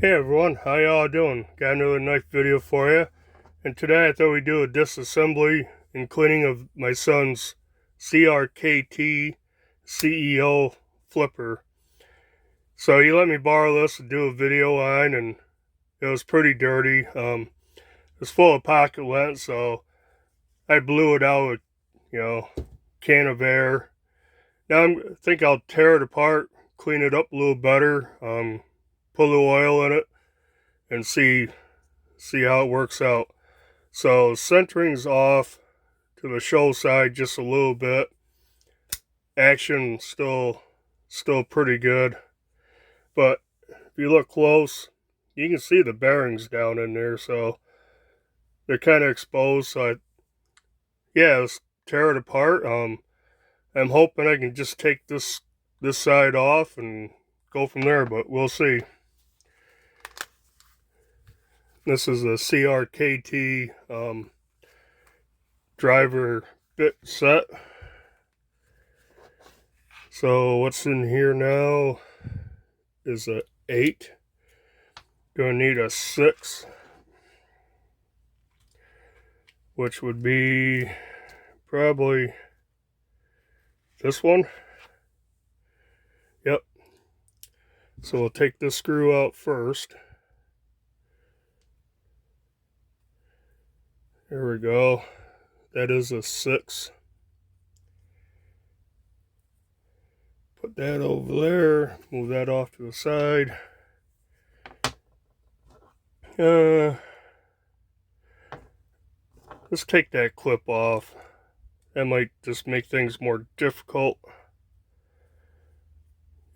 Hey everyone, how y'all doing? Got another nice video for you. And today I thought we'd do a disassembly and cleaning of my son's CRKT CEO Flipper. So he let me borrow this to do a video on, and it was pretty dirty. It was full of pocket lint, so I blew it out with, can of air. Now I think I'll tear it apart, clean it up a little better, put a little oil in it, and see how it works out. So centering's off to the show side just a little bit. Action still pretty good. But if you look close, you can see the bearings down in there, so they're kind of exposed. So let's tear it apart. I'm hoping I can just take this side off and go from there, but we'll see. This is a CRKT driver bit set. So what's in here now is a 8. Gonna need a 6, which would be probably this one. Yep. So we'll take this screw out first. There we go. That is a 6. Put that over there. Move that off to the side. Let's take that clip off. That might just make things more difficult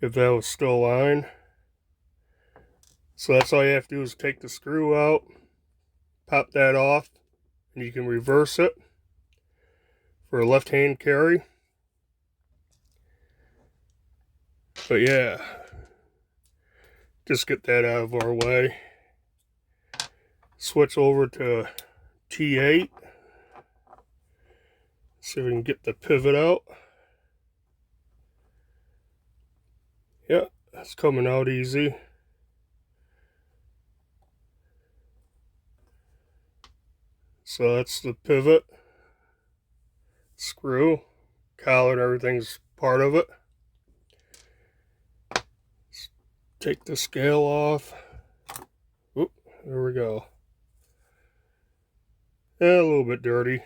if that was still on. So that's all you have to do is take the screw out, pop that off, and you can reverse it for a left-hand carry. But yeah, just get that out of our way. Switch over to T8. See if we can get the pivot out. Yep, that's coming out easy. So that's the pivot. Screw, collar, and everything's part of it. Let's take the scale off. Oop, there we go. Yeah, a little bit dirty.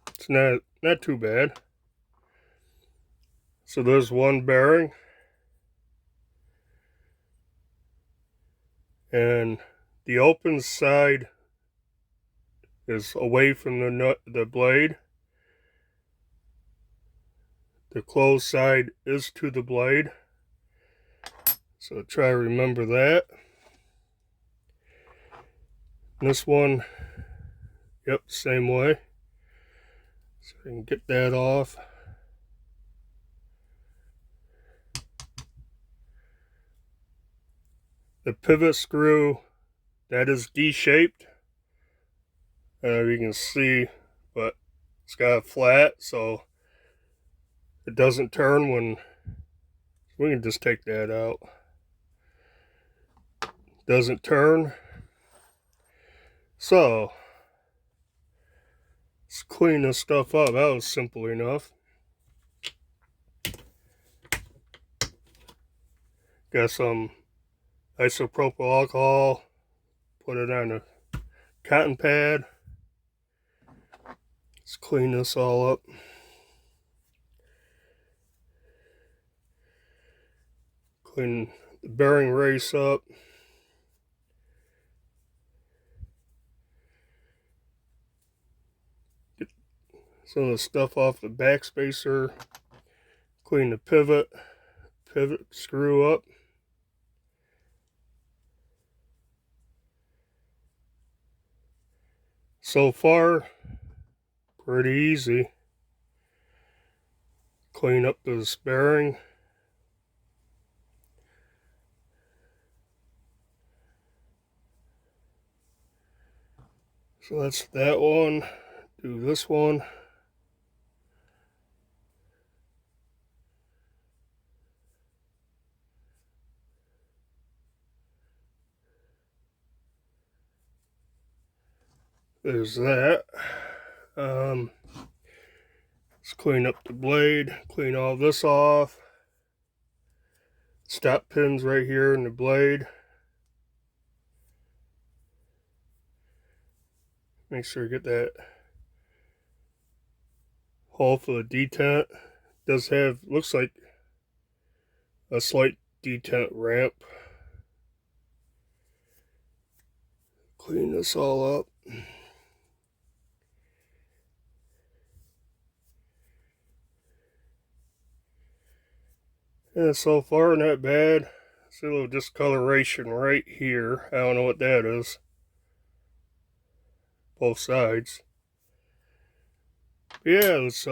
It's not too bad. So there's one bearing, and the open side is away from the blade. The closed side is to the blade. So try to remember that. And this one, yep, same way. So I can get that off. The pivot screw, that is D-shaped. You can see, but it's got a flat, so it doesn't turn when we can just take that out. Doesn't turn. So let's clean this stuff up. That was simple enough. Got some isopropyl alcohol. Put it on a cotton pad. Let's clean this all up. Clean the bearing race up. Get some of the stuff off the back spacer. Clean the pivot screw up. So far, pretty easy. Clean up this bearing. So that's that one. Do this one. there's that. Let's clean up the blade, clean all this off. Stop pins right here in the blade. Make sure you get that hole for the detent. Does have, looks like a slight detent ramp. Clean this all up. And so far not bad. See a little discoloration right here. I don't know what that is. Both sides. Yeah, let's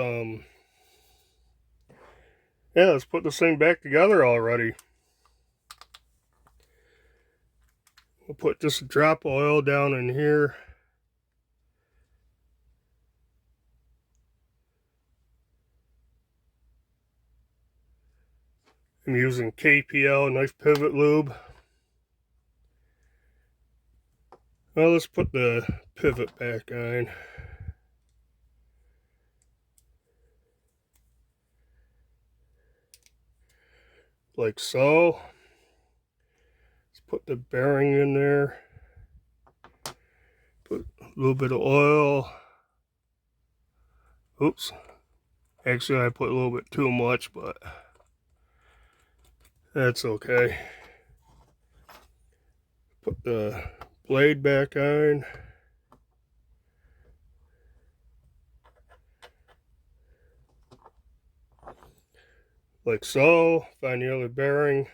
put this thing back together already. We'll put just a drop of oil down in here. I'm using KPL, nice pivot lube. Well, let's put the pivot back on. Like so. Let's put the bearing in there. Put a little bit of oil. Oops. Actually, I put a little bit too much, but that's okay. Put the blade back on. Like so. Find the other bearing.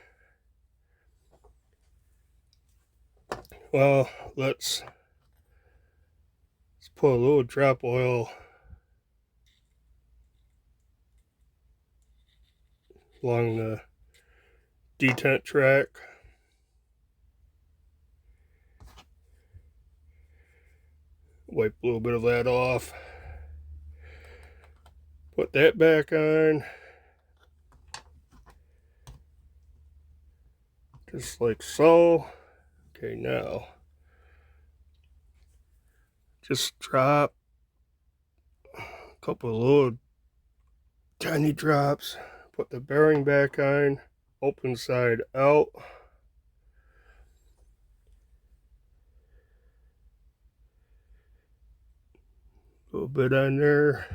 Well, let's put a little drop oil along the detent track. Wipe a little bit of that off. Put that back on. Just like so. Okay, now just drop a couple of little tiny drops. Put the bearing back on. Open side out. A little bit on there.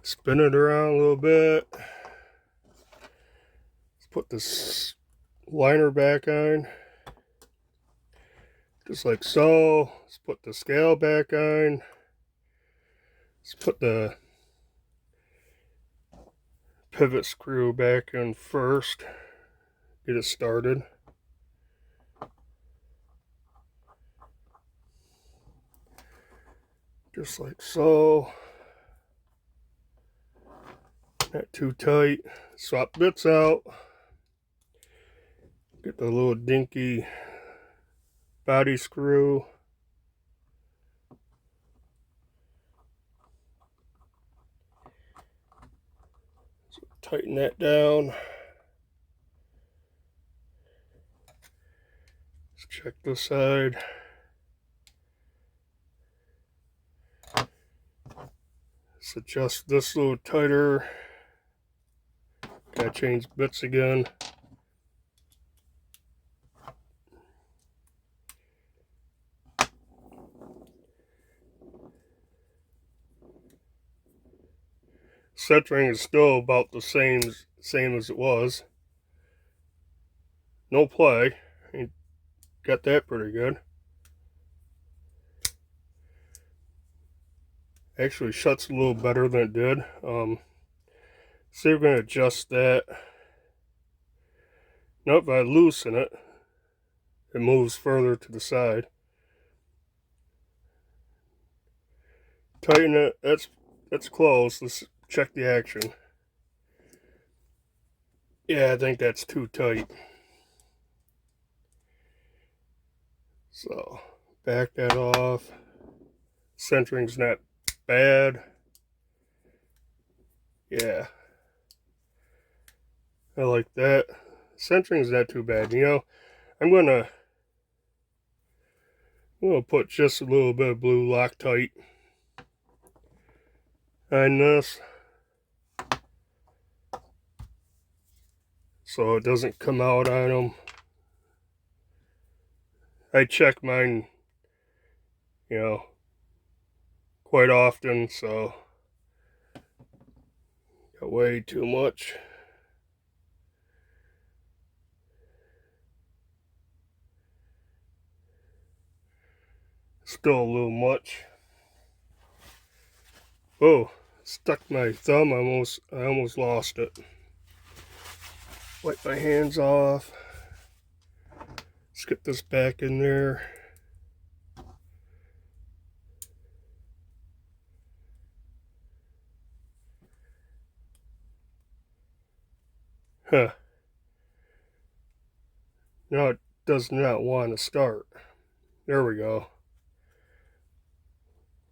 Spin it around a little bit. Let's put this liner back on. Just like so. Let's put the scale back on. Let's put the pivot screw back in first. Get it started. Just like so. Not too tight. Swap bits out. Get the little dinky body screw. So tighten that down. Let's check this side. Let's adjust this a little tighter. Gotta change bits again. Centering is still about the same as it was. No play. Got that pretty good. Actually shuts a little better than it did. So we're going to adjust that. Now if I loosen it, it moves further to the side. Tighten it. That's close. Let's check the action. Yeah, I think that's too tight. So back that off. Centering's not bad. Yeah, I like that. Centering's not too bad. You know, I'm gonna We'll put just a little bit of blue Loctite on this so it doesn't come out on them. I check mine, quite often, so got way too much. Still a little much. Oh, stuck my thumb. I almost lost it. Wipe my hands off. Let's get this back in there. Huh. Now it does not want to start. There we go.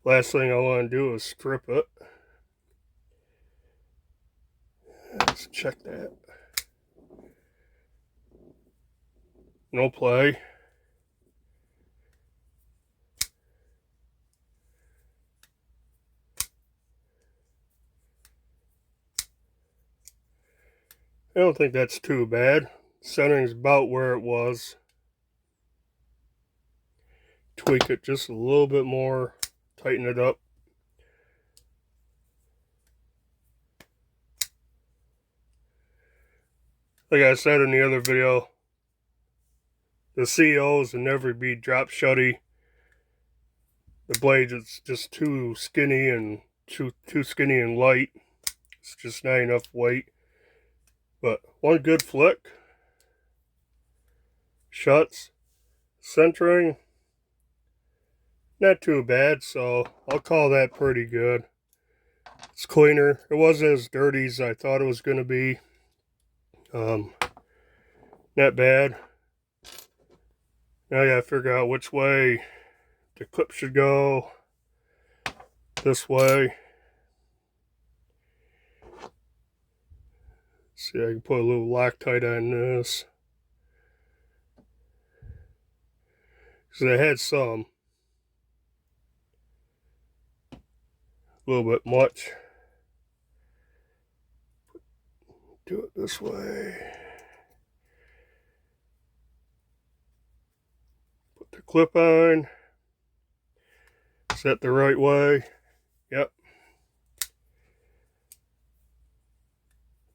Last thing I want to do is strip it. Let's check that. No play. I don't think that's too bad. Centering's about where it was. Tweak it just a little bit more. Tighten it up. Like I said in the other video, the CEOs will never be drop shutty. The blade is just too skinny and too skinny and light. It's just not enough weight. But one good flick, shuts, centering, not too bad, so I'll call that pretty good. It's cleaner. It wasn't as dirty as I thought it was going to be. Not bad. Now I gotta figure out which way the clip should go. This way. See, I can put a little Loctite on this. Because I had some. A little bit much. Do it this way. Put the clip on. Set the right way. Yep.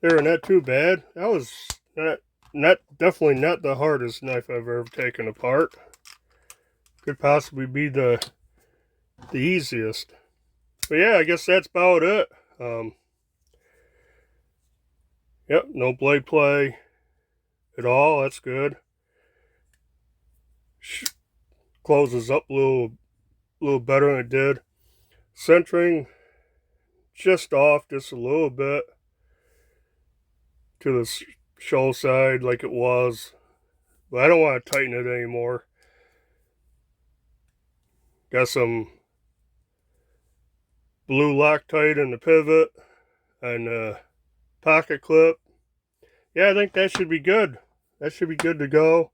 There, not too bad. That was definitely not the hardest knife I've ever taken apart. Could possibly be the easiest. But yeah, I guess that's about it. Yep, no blade play at all. That's good. Closes up a little better than it did. Centering just off, just a little bit to the show side like it was, but I don't want to tighten it anymore. Got some blue Loctite in the pivot and a pocket clip. Yeah, I think that should be good. That should be good to go.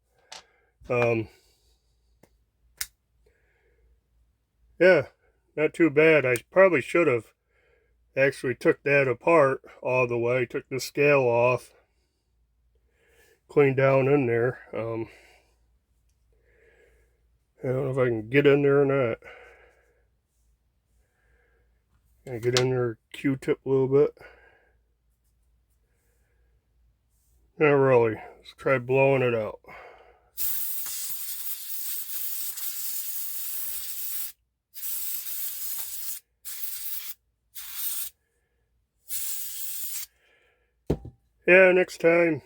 Yeah, not too bad. I probably should have actually took that apart all the way, took the scale off, cleaned down in there. I don't know if I can get in there or not. Gonna get in there, Q-tip a little bit. Not really. Let's try blowing it out. Yeah, next time,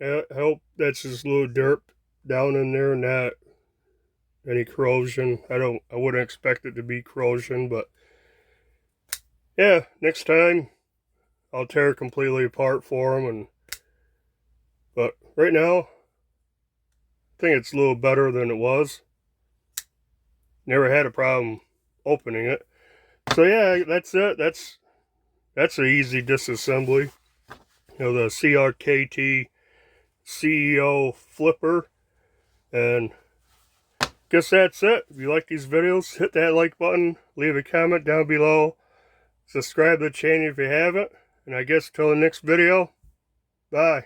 I hope that's just a little dirt down in there, not any corrosion. I wouldn't expect it to be corrosion, but yeah, next time I'll tear it completely apart for them. But right now, I think it's a little better than it was. Never had a problem opening it. So yeah, that's it. That's an easy disassembly. The CRKT CEO Flipper, and guess that's it. If you like these videos, hit that like button, leave a comment down below, subscribe to the channel if you haven't, and I guess till the next video, bye.